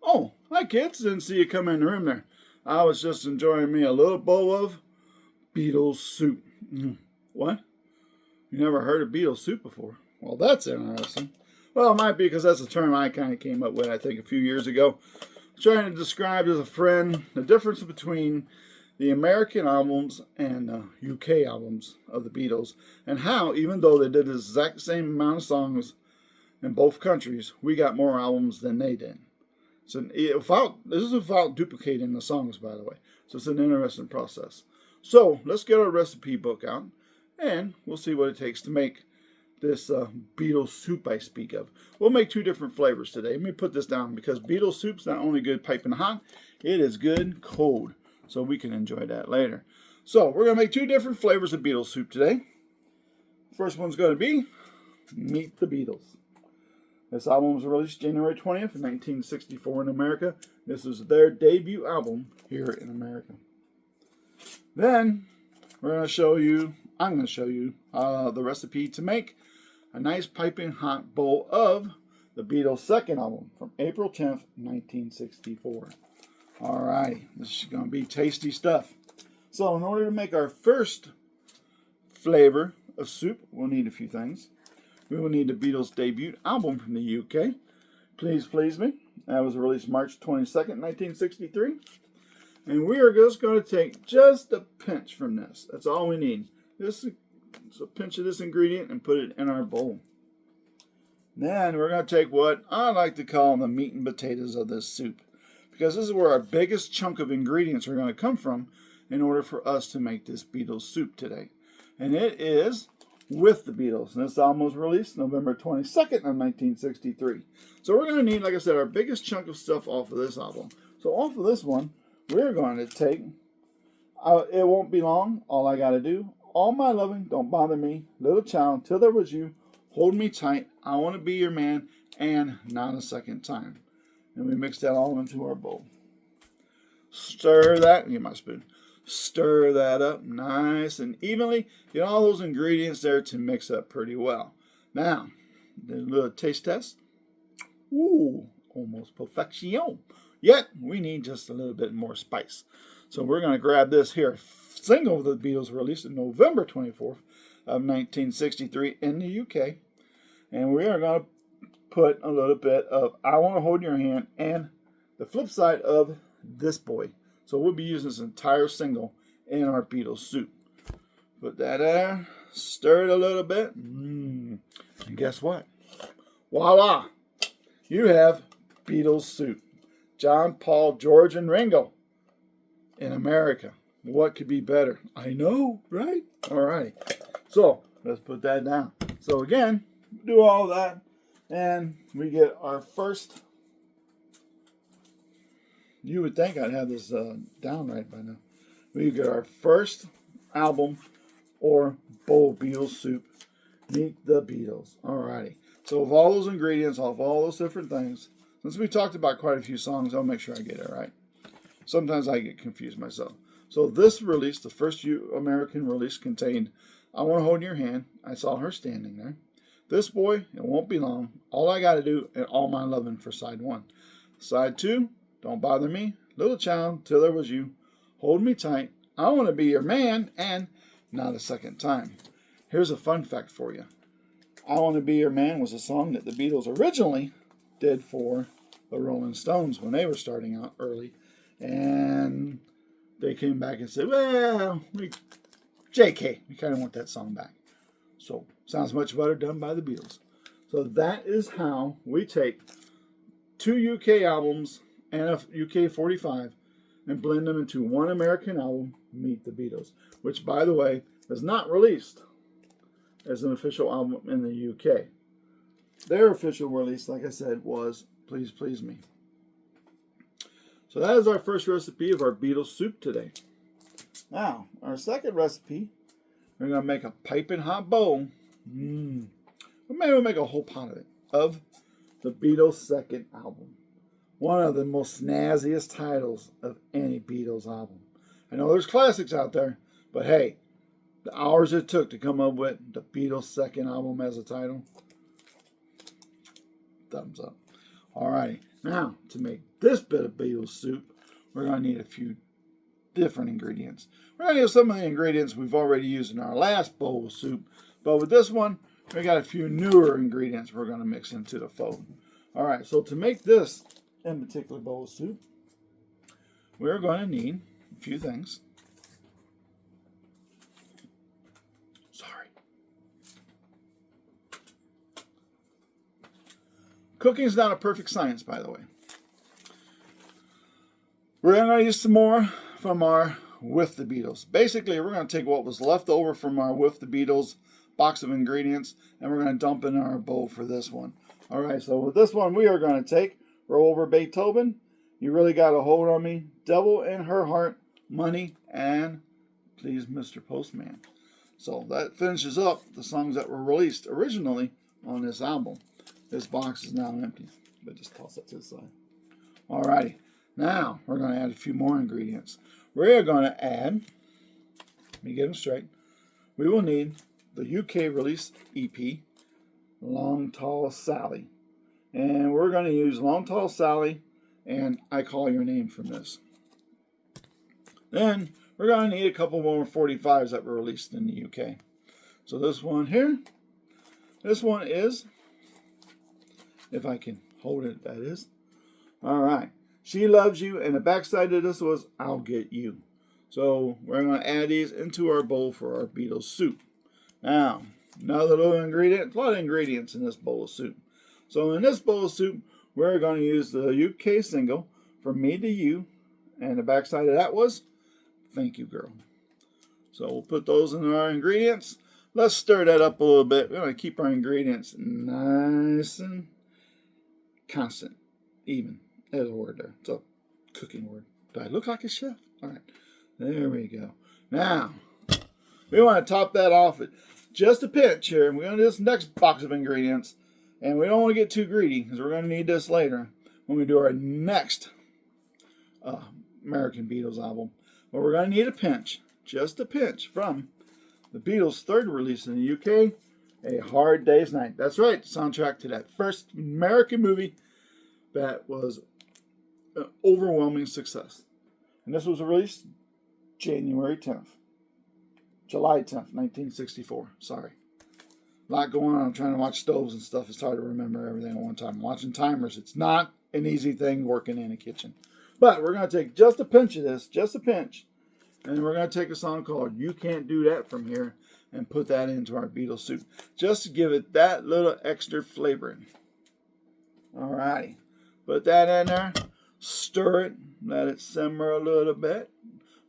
Oh, hi kids, didn't see you come in the room there. I was just enjoying me a little bowl of Beatles soup. What? You never heard of Beatles soup before? Well, that's interesting. Well, it might be because that's a term I kind of came up with, I think, a few years ago. Trying to describe as a friend the difference between the American albums and UK albums of the Beatles, and how, even though they did the exact same amount of songs in both countries, we got more albums than they did. So this is without duplicating the songs, by the way. So it's an interesting process. So let's get our recipe book out, and we'll see what it takes to make this Beatles soup I speak of. We'll make two different flavors today. Let me put this down because Beatles soup's not only good piping hot, it is good cold. So we can enjoy that later. So we're going to make two different flavors of Beatles soup today. First one's going to be Meet the Beatles. This album was released January 20th, 1964 in America. This is their debut album here in America. Then I'm going to show you the recipe to make a nice piping hot bowl of the Beatles' second album from April 10th, 1964. Alrighty, this is going to be tasty stuff. So in order to make our first flavor of soup, we'll need a few things. We will need the Beatles' debut album from the UK, Please Please Me. That was released March 22nd, 1963. And we are just going to take just a pinch from this. That's all we need. Just a pinch of this ingredient and put it in our bowl. Then we're going to take what I like to call the meat and potatoes of this soup, because this is where our biggest chunk of ingredients are going to come from in order for us to make this Beatles soup today. And it is with the Beatles. And this album was released November 22nd of 1963. So we're going to need, like I said, our biggest chunk of stuff off of this album. So off of this one, we're going to take, it won't be long, all I got to do, All My Loving, Don't Bother Me, Little Child, Till There Was You, Hold Me Tight, I Want to Be Your Man, and Not a Second Time. And we mix that all into our bowl. Stir that, get my spoon. Stir that up nice and evenly. Get all those ingredients there to mix up pretty well. Now, a little taste test. Ooh, almost perfection. Yet, we need just a little bit more spice. So we're going to grab this here single the Beatles released on November 24th of 1963 in the UK. And we are going to put a little bit of I Want to Hold Your Hand and the flip side of This Boy. So we'll be using this entire single in our Beatles soup. Put that there, stir it a little bit, and guess what? Voila! You have Beatles soup. John, Paul, George, and Ringo in America. What could be better? I know, right? All right. So let's put that down. So again, do all that, and we get our first. You would think I'd have this down right by now. We get our first album or bowl of Beatles soup. Meet the Beatles. Alrighty. So of all those ingredients, of all those different things, since we talked about quite a few songs, I'll make sure I get it right. Sometimes I get confused myself. So this release, the first American release, contained I Want to Hold Your Hand. I Saw Her Standing There. This Boy, It Won't Be Long. All I Gotta Do, and All My Lovin' for side one. Side two, Don't Bother Me, Little Child, Till There Was You, Hold Me Tight, I Want to Be Your Man, and Not a Second Time. Here's a fun fact for you. I Want to Be Your Man was a song that the Beatles originally did for the Rolling Stones when they were starting out early. And they came back and said, well, JK, we kind of want that song back. So, sounds much better done by the Beatles. So that is how we take two UK albums and a UK 45 and blend them into one American album, Meet the Beatles, which, by the way, is not released as an official album in the UK. Their official release, like I said, was Please Please Me. So that is our first recipe of our Beatles soup today. Now, our second recipe, we're going to make a piping hot bowl. Or maybe we'll make a whole pot of it, of the Beatles' second album. One of the most snazziest titles of any Beatles album. I know there's classics out there, but hey, the hours it took to come up with the Beatles' second album as a title, thumbs up. Alrighty, now to make this bit of Beatles soup, we're going to need a few different ingredients. We're going to use some of the ingredients we've already used in our last bowl of soup, but with this one, we got a few newer ingredients we're going to mix into the fold. Alright, so to make this in particular bowl of soup, we're going to need a few things. Sorry. Cooking is not a perfect science, by the way. We're going to use some more from our With the Beatles. Basically, we're going to take what was left over from our With the Beatles box of ingredients, and we're going to dump in our bowl for this one. Alright, so with this one, we are going to take Roll Over Beethoven, You Really Got a Hold on Me, Devil in Her Heart, Money, and Please Mr. Postman. So that finishes up the songs that were released originally on this album. This box is now empty, but just toss that to the side. Alrighty, now we're going to add a few more ingredients. We're going to add, let me get them straight, we will need the UK release EP, Long Tall Sally. And we're going to use Long Tall Sally and I Call Your Name from this. Then we're going to need a couple more 45s that were released in the UK. So this one here, this one is, if I can hold it, that is. Alright, She Loves You, and the backside of this was I'll Get You. So we're going to add these into our bowl for our Beatles soup. Now, another little ingredient, a lot of ingredients in this bowl of soup. So in this bowl of soup, we're going to use the UK single, From Me to You, and the backside of that was Thank You Girl. So we'll put those in our ingredients. Let's stir that up a little bit. We're going to keep our ingredients nice and constant, even. There's a word there. It's a cooking word. Do I look like a chef? All right. There we go. Now, we want to top that off at just a pinch here. We're going to do this next box of ingredients. And we don't want to get too greedy because we're going to need this later when we do our next American Beatles album. But we're going to need a pinch, just a pinch, from the Beatles' third release in the UK, A Hard Day's Night. That's right, the soundtrack to that first American movie that was an overwhelming success. And this was released July 10th, 1964. Sorry. A lot going on. I'm trying to watch stoves and stuff. It's hard to remember everything at one time. Watching timers, it's not an easy thing working in a kitchen. But we're going to take just a pinch of this, just a pinch. And we're going to take a song called You Can't Do That from here and put that into our Beatles soup. Just to give it that little extra flavoring. Alrighty. Put that in there. Stir it. Let it simmer a little bit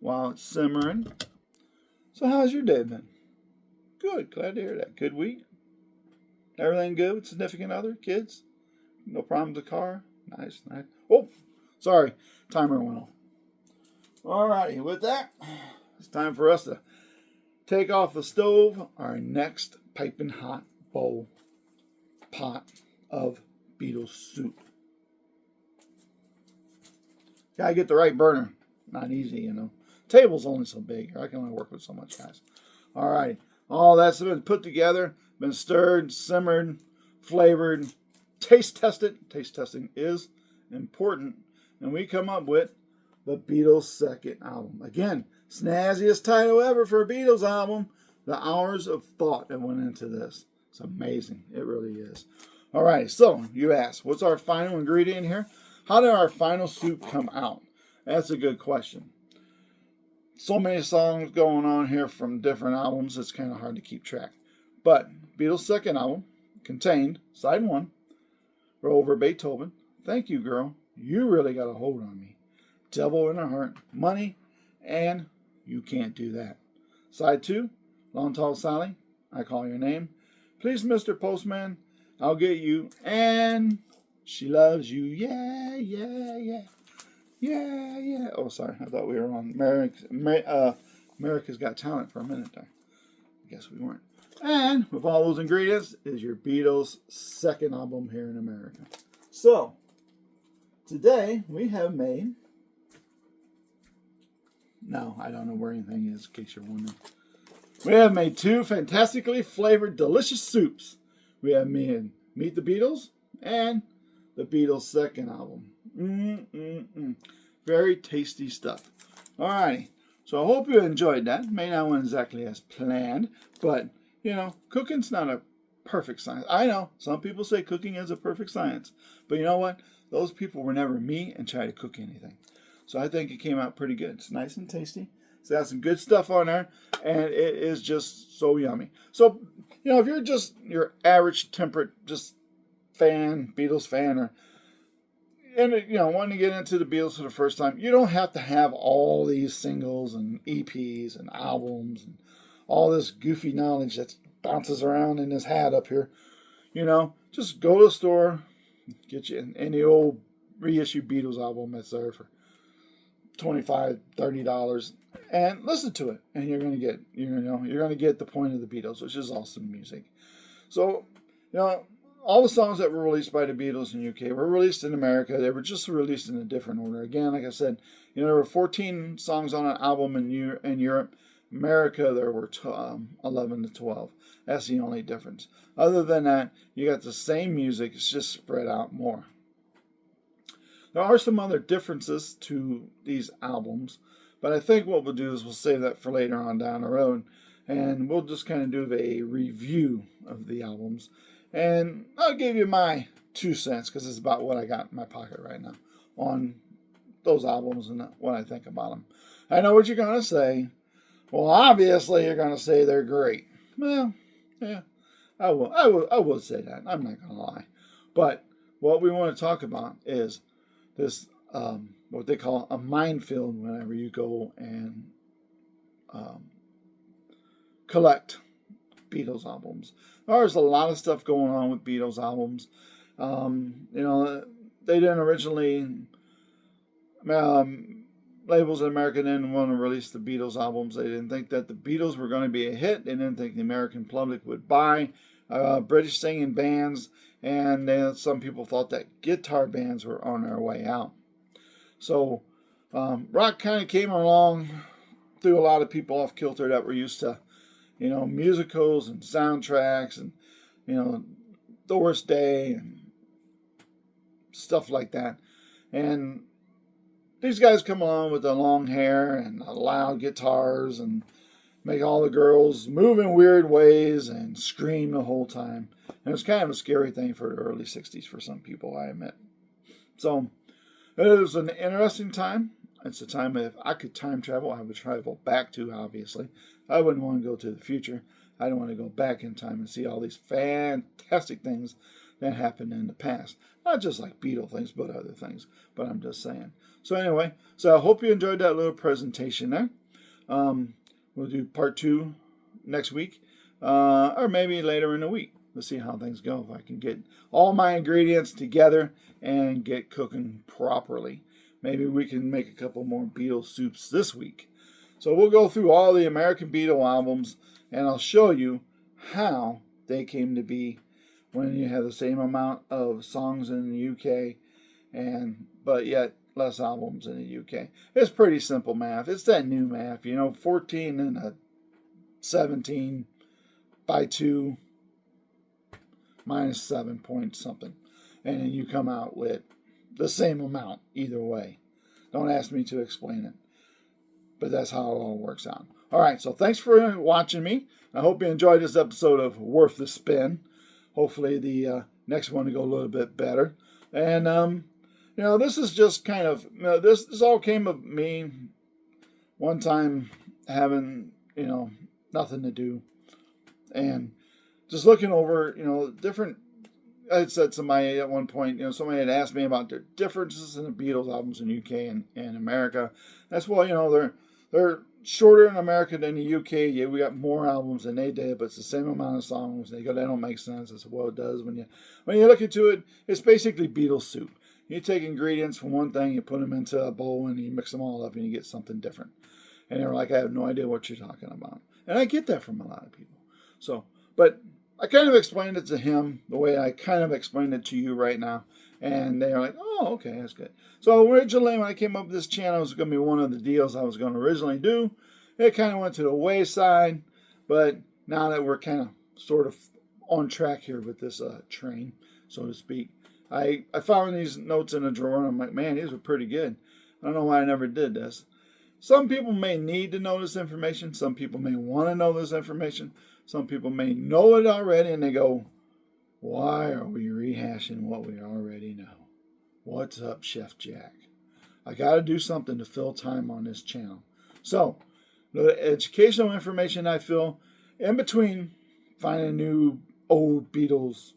while it's simmering. So how's your day been? Good. Glad to hear that. Good week? Everything good with significant other? Kids? No problems with the car? Nice, nice. Oh, sorry. Timer went off. Alrighty. With that, it's time for us to take off the stove our next piping hot pot of Beatles soup. Gotta get the right burner. Not easy, you know. Table's only so big. I can only work with so much, guys. Alrighty. All that's been put together, been stirred, simmered, flavored, taste tested. Taste testing is important. And we come up with the Beatles' second album. Again, snazziest title ever for a Beatles album. The hours of thought that went into this. It's amazing. It really is. All right, so you ask, what's our final ingredient here? How did our final soup come out? That's a good question. So many songs going on here from different albums, it's kind of hard to keep track. But Beatles' second album contained side 1, Roll Over Beethoven, Thank You Girl, You Really Got a Hold on Me, Devil in Her Heart, Money, and You Can't Do That. Side 2, Long Tall Sally, I Call Your Name, Please Mr. Postman, I'll Get You, and She Loves You, yeah, yeah, yeah. Yeah, yeah. Oh, sorry. I thought we were on America's Got Talent for a minute there. I guess we weren't. And with all those ingredients is your Beatles' second album here in America. So, today we have made... No, I don't know where anything is, in case you're wondering. We have made 2 fantastically flavored, delicious soups. We have made Meet the Beatles and the Beatles' second album. Very tasty stuff. Alrighty, so I hope you enjoyed that. May not went exactly as planned, but, cooking's not a perfect science. I know, some people say cooking is a perfect science, but you know what? Those people were never me and tried to cook anything. So I think it came out pretty good. It's nice and tasty. It's got some good stuff on there, and it is just so yummy. So, if you're just your average temperate just Beatles fan, or wanting to get into the Beatles for the first time, you don't have to have all these singles and EPs and albums and all this goofy knowledge that bounces around in this hat up here. Just go to the store, get you any old reissued Beatles album that's there for $25, $30, and listen to it, and you're gonna get the point of the Beatles, which is awesome music. So, all the songs that were released by the Beatles in the UK were released in America. They were just released in a different order. Again, like I said, there were 14 songs on an album in Europe. America, there were 11 to 12. That's the only difference. Other than that, you got the same music. It's just spread out more. There are some other differences to these albums, but I think what we'll do is we'll save that for later on down the road, and we'll just kind of do a review of the albums. And I'll give you my 2 cents, because it's about what I got in my pocket right now on those albums and what I think about them. I know what you're going to say. Well, obviously you're going to say they're great. Well, yeah, I will say that. I'm not going to lie. But what we want to talk about is this, what they call a minefield whenever you go and collect Beatles albums. There's a lot of stuff going on with Beatles albums. They didn't originally, labels in America didn't want to release the Beatles albums. They didn't think that the Beatles were going to be a hit. They didn't think the American public would buy British singing bands. And some people thought that guitar bands were on their way out. So rock kind of came along, threw a lot of people off kilter that were used to musicals and soundtracks and, Doris Day and stuff like that. And these guys come along with the long hair and the loud guitars and make all the girls move in weird ways and scream the whole time. And it was kind of a scary thing for the early 60s for some people, I admit. So it was an interesting time. It's a time if I could time travel, I would travel back to, obviously. I wouldn't want to go to the future. I don't want to go back in time and see all these fantastic things that happened in the past. Not just like Beatle things, but other things. But I'm just saying. So anyway, I hope you enjoyed that little presentation there. We'll do part 2 next week, or maybe later in the week. We'll see how things go. If I can get all my ingredients together and get cooking properly. Maybe we can make a couple more Beatles soups this week. So we'll go through all the American Beatle albums, and I'll show you how they came to be when you have the same amount of songs in the UK, but yet less albums in the UK. It's pretty simple math. It's that new math, 14 and a 17 by 2 minus 7 point something. And then you come out with the same amount either way. Don't ask me to explain it. But that's how it all works out. All right, so thanks for watching me. I hope you enjoyed this episode of Worth the Spin. Hopefully the next one will go a little bit better. And, this is just kind of, this all came of me one time having, nothing to do. And just looking over, different, I had said somebody at one point, somebody had asked me about the differences in the Beatles albums in the UK and America. That's why, they're shorter in America than the UK. Yeah, we got more albums than they did, but it's the same amount of songs. They go, that don't make sense. I said, well, it does. When you look into it, it's basically Beatles soup. You take ingredients from one thing, you put them into a bowl, and you mix them all up, and you get something different. And they're like, I have no idea what you're talking about. And I get that from a lot of people. So, but I kind of explained it to him the way I kind of explained it to you right now. And they are like, oh, okay, that's good. So originally when I came up with this channel, it was going to be one of the deals I was going to originally do. It kind of went to the wayside. But now that we're kind of sort of on track here with this train, so to speak, I found these notes in a drawer, and I'm like, man, these were pretty good. I don't know why I never did this. Some people may need to know this information. Some people may want to know this information. Some people may know it already, and they go, why are we rehashing what we already know? What's up, Chef Jack? I got to do something to fill time on this channel. So, the educational information I feel in between finding new old Beatles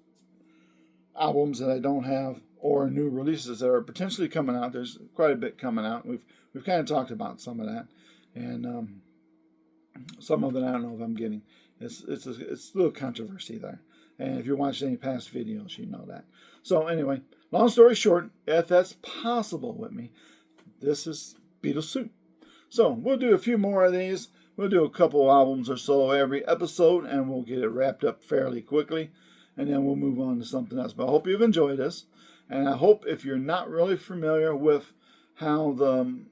albums that I don't have, or new releases that are potentially coming out. There's quite a bit coming out. We've kind of talked about some of that, and some of it I don't know if I'm getting. It's a little controversy there. And if you watched any past videos, you know that. So anyway, long story short, if that's possible with me, this is Beatles Soup. So we'll do a few more of these. We'll do a couple albums or so every episode, and we'll get it wrapped up fairly quickly. And then we'll move on to something else. But I hope you've enjoyed this. And I hope if you're not really familiar with how the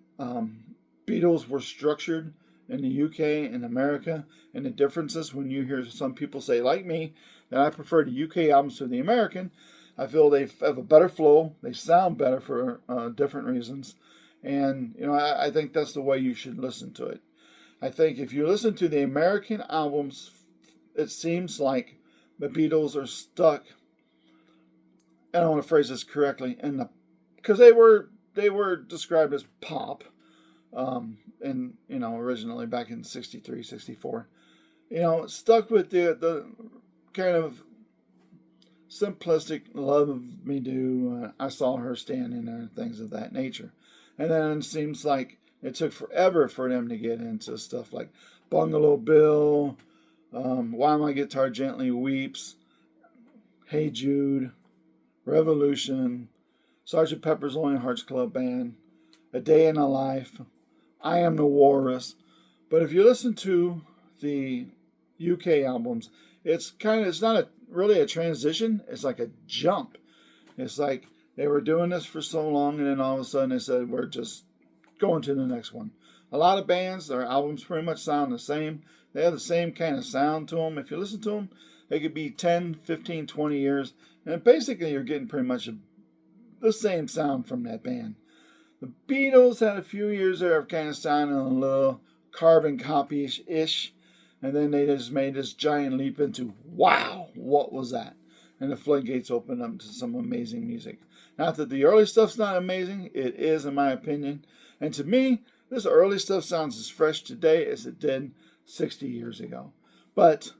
Beatles were structured in the UK and America, and the differences when you hear some people say, like me, that I prefer the UK albums to the American, I feel they have a better flow. They sound better for different reasons. And, I think that's the way you should listen to it. I think if you listen to the American albums, it seems like the Beatles are stuck, I don't want to phrase this correctly, because they were described as pop, originally back in 63, 64. Stuck with the kind of simplistic love me do, I saw her standing there, and things of that nature. And then it seems like it took forever for them to get into stuff like Bungalow Bill, Why My Guitar Gently Weeps, Hey Jude, Revolution, Sgt. Pepper's Lonely Hearts Club Band, A Day in a Life, I Am the Walrus. But if you listen to the UK albums, it's not really a transition. It's like a jump. It's like they were doing this for so long, and then all of a sudden they said, we're just going to the next one. A lot of bands, their albums pretty much sound the same. They have the same kind of sound to them. If you listen to them, they could be 10, 15, 20 years. And basically you're getting pretty much the same sound from that band. The Beatles had a few years there of kind of sounding a little carbon copy-ish. And then they just made this giant leap into, wow, what was that? And the floodgates opened up to some amazing music. Not that the early stuff's not amazing. It is, in my opinion. And to me, this early stuff sounds as fresh today as it did 60 years ago. But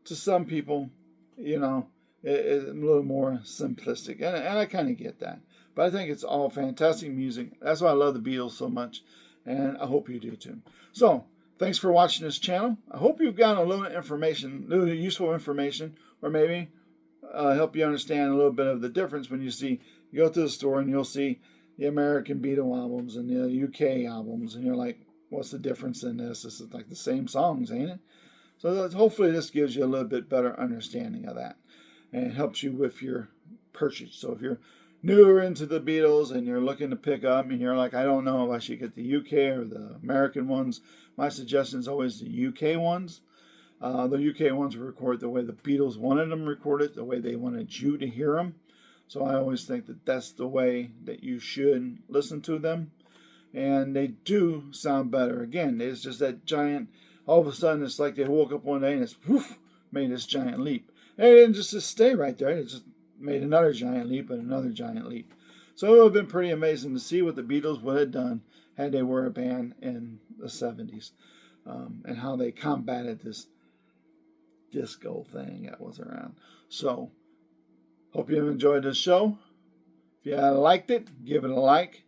to some people, it's a little more simplistic. And I kind of get that. But I think it's all fantastic music. That's why I love the Beatles so much. And I hope you do too. So, thanks for watching this channel. I hope you've gotten a little useful information, or maybe help you understand a little bit of the difference when you go to the store and you'll see the American Beatle albums and the UK albums, and you're like, what's the difference in this? This is like the same songs, ain't it? So hopefully this gives you a little bit better understanding of that, and it helps you with your purchase. So if you're newer into the Beatles and you're looking to pick up and you're like, I don't know if I should get the UK or the American ones, my suggestion is always the UK ones. The UK ones were recorded the way the Beatles wanted them recorded, the way they wanted you to hear them. So I always think that that's the way that you should listen to them. And they do sound better. Again, it's just that giant, all of a sudden it's like they woke up one day and it's whoof, made this giant leap. And it didn't just stay right there. It just made another giant leap and another giant leap. So it would have been pretty amazing to see what the Beatles would have done had they were a band in the 70s. And how they combated this disco thing that was around. So, hope you've enjoyed this show. If you liked it, give it a like.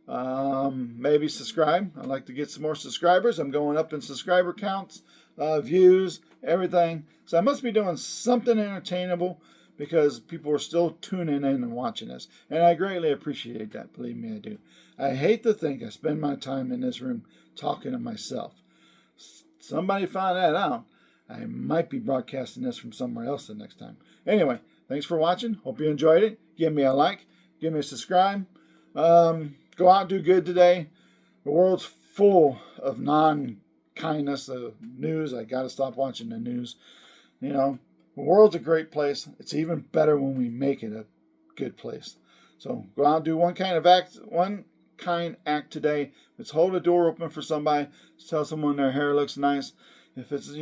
Maybe subscribe. I'd like to get some more subscribers. I'm going up in subscriber counts, views, everything. So I must be doing something entertainable, because people are still tuning in and watching this. And I greatly appreciate that. Believe me, I do. I hate to think I spend my time in this room talking to myself. Somebody found that out, I might be broadcasting this from somewhere else the next time. Anyway, thanks for watching. Hope you enjoyed it. Give me a like. Give me a subscribe. Go out and do good today. The world's full of non-kindness, of news. I got to stop watching the news. The world's a great place. It's even better when we make it a good place. So go out and do one kind act today. If it's hold a door open for somebody, tell someone their hair looks nice. If it's,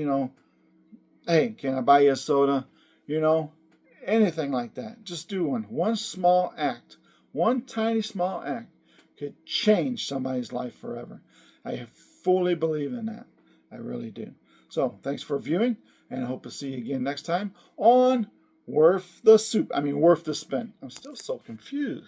hey, can I buy you a soda? Anything like that. Just do one. One small act. One tiny small act could change somebody's life forever. I fully believe in that. I really do. So thanks for viewing, and I hope to see you again next time on Worth the Spin. I'm still so confused.